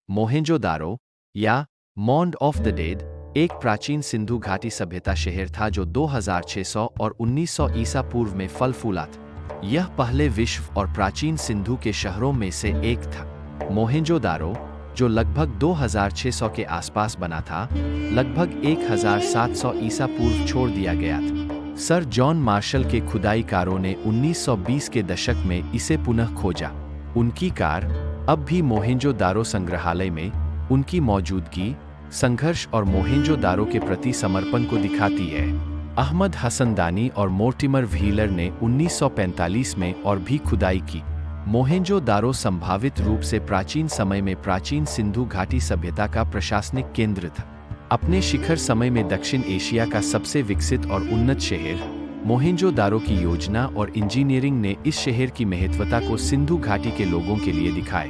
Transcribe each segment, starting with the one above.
मोहेंजोदारो या मॉन्ड of the dead एक प्राचीन सिंधु घाटी सभ्यता शहर था जो 2600 और 1900 ईसा पूर्व में फल फूला था। यह पहले विश्व और प्राचीन सिंधु के शहरों में से एक था। मोहेंजोदारो, जो लगभग 2600 के आसपास बना था, लगभग 1700 ईसा पूर्व छोड़ दिया गया था। सर जॉन मार्शल के खुदाईकारों ने 1920 के दशक में इसे पुनः खोजा। उनकी कार अब भी मोहेंजोदारो संग्रहालय में उनकी मौजूदगी, संघर्ष और मोहेंजोदारो के प्रति समर्पण को दिखाती है। अहमद हसनदानी और मोर्टिमर व्हीलर ने 1945 में और भी खुदाई की। मोहेंजोदारो संभावित रूप से प्राचीन समय में प्राचीन सिंधु घाटी सभ्यता का प्रशासनिक केंद्र था। अपने शिखर समय में दक्षिण एशिया का सबसे विकसित और उन्नत शहर, मोहेंजोदारो की योजना और इंजीनियरिंग ने इस शहर की महत्वता को सिंधु घाटी के लोगों के लिए दिखाए।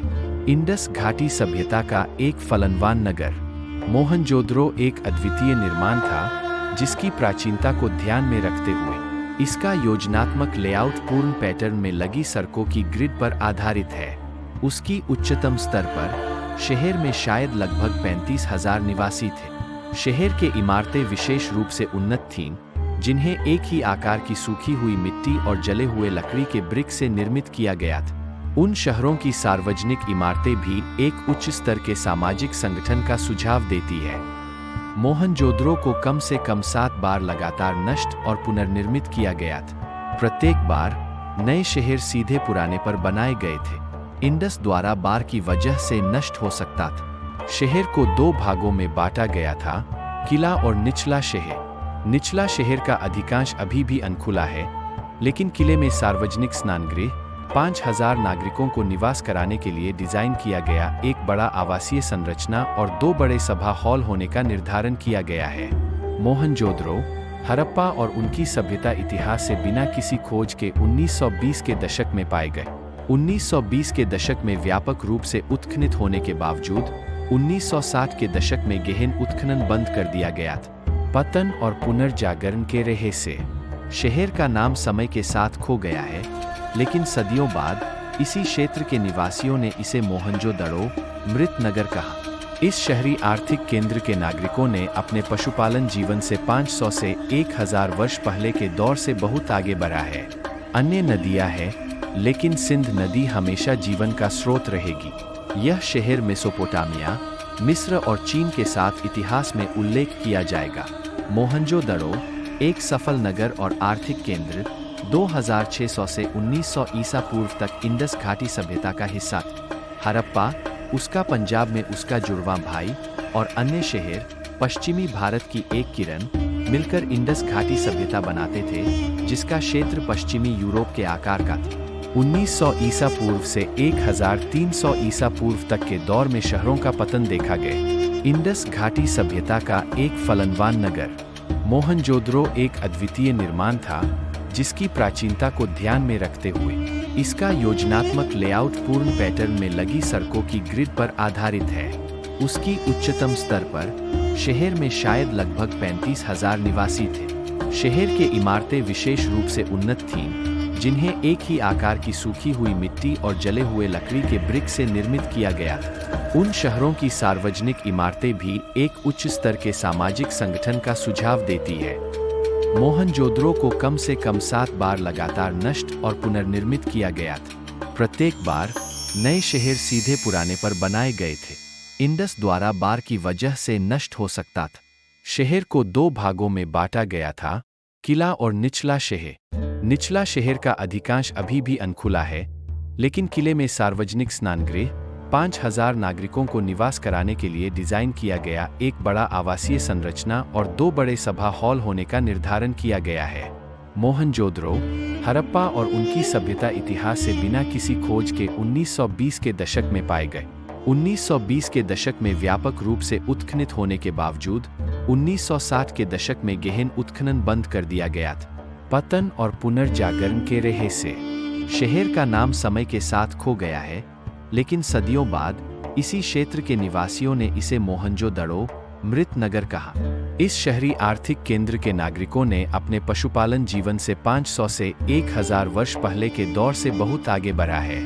इंडस घाटी सभ्यता का एक फलनवान नगर, मोहनजोदड़ो एक अद्वितीय निर्माण था जिसकी प्राचीनता को ध्यान में रखते हुए इसका योजनात्मक लेआउट पूर्ण पैटर्न में लगी सड़कों की ग्रिड पर आधारित है। उसकी उच्चतम स्तर पर शहर में शायद लगभग 35,000 निवासी थे। शहर के इमारतें विशेष रूप से उन्नत थीं, जिन्हें एक ही आकार की सूखी हुई मिट्टी और जले हुए लकड़ी के ब्रिक से निर्मित किया गया था। उन शहरों की सार्वजनिक इमारतें भी एक उच्च स्तर के सामाजिक संगठन का सुझाव देती है। मोहनजोदड़ो को कम से कम 7 बार लगातार नष्ट और पुनर्निर्मित किया गया था। प्रत्येक बार नए शहर सीधे पुराने पर बनाए गए थे। इंडस द्वारा बार की वजह से नष्ट हो सकता था। शहर को 2 भागों में बांटा गया था, किला और निचला शहर। निचला शहर का अधिकांश अभी भी अनखुला है, लेकिन किले में सार्वजनिक स्नानगृह, 5000 नागरिकों को निवास कराने के लिए डिजाइन किया गया एक बड़ा आवासीय संरचना और 2 बड़े सभा हॉल होने का निर्धारण किया गया है। मोहनजोदड़ो, हड़प्पा और उनकी सभ्यता इतिहास से बिना किसी खोज के 1920 के दशक में पाए गए। 1920 के दशक में व्यापक रूप से उत्खनन होने के बावजूद 1960 के दशक में गहन उत्खनन बंद कर दिया गया था। पतन और पुनर्जागरण के रहस्य, शहर का नाम समय के साथ खो गया है, लेकिन सदियों बाद इसी क्षेत्र के निवासियों ने इसे मोहनजोदड़ो मृत नगर कहा। इस शहरी आर्थिक केंद्र के नागरिकों ने अपने पशुपालन जीवन से 500 से 1000 वर्ष पहले के दौर से बहुत आगे बढ़ा है। अन्य नदियां हैं, लेकिन सिंध नदी हमेशा जीवन का स्रोत रहेगी। यह शहर मेसोपोटामिया, मिस्र और चीन के साथ इतिहास में उल्लेख किया जाएगा। मोहनजोदड़ो एक सफल नगर और आर्थिक केंद्र 2600 से 1900 ईसा पूर्व तक इंडस घाटी सभ्यता का हिस्सा था। हड़प्पा, उसका पंजाब में उसका जुड़वां भाई, और अन्य शहर पश्चिमी भारत की एक किरण मिलकर इंडस घाटी सभ्यता बनाते थे, जिसका क्षेत्र पश्चिमी यूरोप के आकार का था। 1900 ईसा पूर्व से 1300 ईसा पूर्व तक के दौर में शहरों का पतन देखा गया। इंडस घाटी सभ्यता का एक फलनवान नगर, मोहनजोदड़ो एक अद्वितीय निर्माण था जिसकी प्राचीनता को ध्यान में रखते हुए इसका योजनात्मक लेआउट पूर्ण पैटर्न में लगी सड़कों की ग्रिड पर आधारित है। उसकी उच्चतम स्तर पर शहर में शायद लगभग 35,000 निवासी थे। शहर के इमारतें विशेष रूप से उन्नत थीं, जिन्हें एक ही आकार की सूखी हुई मिट्टी और जले हुए लकड़ी के ब्रिक से निर्मित किया गया था। उन शहरों की सार्वजनिक इमारतें भी एक उच्च स्तर के सामाजिक संगठन का सुझाव देती है। मोहनजोदड़ो को कम से कम 7 बार लगातार नष्ट और पुनर्निर्मित किया गया था। प्रत्येक बार नए शहर सीधे पुराने पर बनाए गए थे। इंडस द्वारा बार की वजह से नष्ट हो सकता था। शहर को 2 भागों में बांटा गया था, किला और निचला शहर। निचला शहर का अधिकांश अभी भी अनखुला है, लेकिन किले में सार्वजनिक स्नानगृह, 5000 नागरिकों को निवास कराने के लिए डिजाइन किया गया एक बड़ा आवासीय संरचना और 2 बड़े सभा हॉल होने का निर्धारण किया गया है। मोहनजोदड़ो, हड़प्पा और उनकी सभ्यता इतिहास से बिना किसी खोज के 1920 के दशक में पाए गए। 1920 के दशक में व्यापक रूप से उत्खनन होने के बावजूद 1960 के दशक में गहन उत्खनन बंद कर दिया गया था। पतन और पुनर्जागरण के रहस्य, शहर का नाम समय के साथ खो गया है, लेकिन सदियों बाद इसी क्षेत्र के निवासियों ने इसे मोहनजोदड़ो मृत नगर कहा। इस शहरी आर्थिक केंद्र के नागरिकों ने अपने पशुपालन जीवन से 500 से 1000 वर्ष पहले के दौर से बहुत आगे बढ़ा है।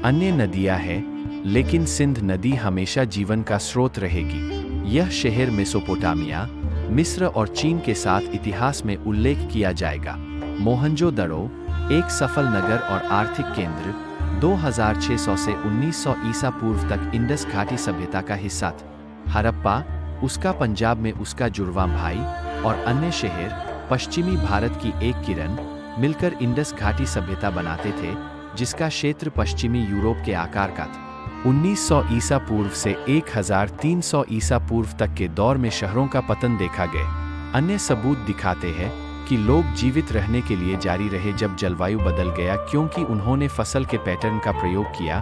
अन्य नदियां हैं, लेकिन सिंध नदी हमेशा जीवन का स्रोत रहेगी। यह शहर मेसोपोटामिया, मिस्र और चीन के साथ इतिहास में उल्लेख किया जाएगा। मोहनजोदड़ो, एक सफल नगर और आर्थिक केंद्र, 2600 से 1900 ईसा पूर्व तक इंडस घाटी सभ्यता का हिस्सा था। हड़प्पा, उसका पंजाब में उसका जुड़वा भाई, और अन्य शहर पश्चिमी भारत की एक किरण मिलकर इंडस घाटी सभ्यता बनाते थे, जिसका क्षेत्र पश्चिमी यूरोप के आकार का था। 1900 ईसा पूर्व से 1300 ईसा पूर्व तक के दौर में शहरों का पतन देखा गया। अन्य सबूत दिखाते हैं कि लोग जीवित रहने के लिए जारी रहे जब जलवायु बदल गया, क्योंकि उन्होंने फसल के पैटर्न का प्रयोग किया,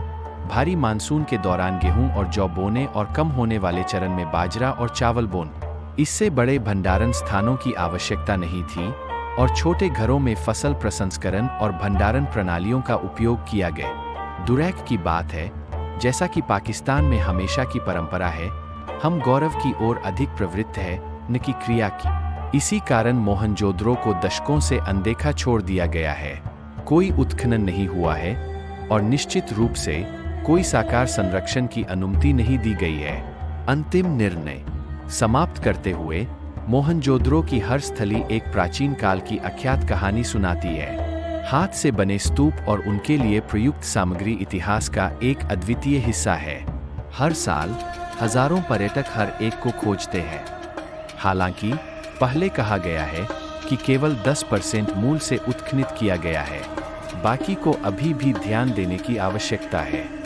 भारी मानसून के दौरान गेहूं और जौ बोने और कम होने वाले चरण में बाजरा और चावल बोने। इससे बड़े भंडारण स्थानों की आवश्यकता नहीं थी और छोटे घरों में फसल प्रसंस्करण और भंडारण प्रणालियों का उपयोग किया गया। दुर्भाग्य की बात है, जैसा कि पाकिस्तान में हमेशा की परंपरा है, हम गौरव की ओर अधिक प्रवृत्त है, न कि क्रिया की। इसी कारण मोहनजोदड़ो को दशकों से अनदेखा छोड़ दिया गया है। कोई उत्खनन नहीं हुआ है और निश्चित रूप से कोई साकार संरक्षण की अनुमति नहीं दी गई है। अंतिम निर्णय समाप्त करते हुए, मोहनजोदड़ो की हर स्थली एक प्राचीन काल की अख्यात कहानी सुनाती है। हाथ से बने स्तूप और उनके लिए प्रयुक्त सामग्री इतिहास का एक अद्वितीय हिस्सा है। हर साल हजारों पर्यटक हर एक को खोजते हैं। हालांकि पहले कहा गया है कि केवल 10% मूल से उत्खनित किया गया है, बाकी को अभी भी ध्यान देने की आवश्यकता है।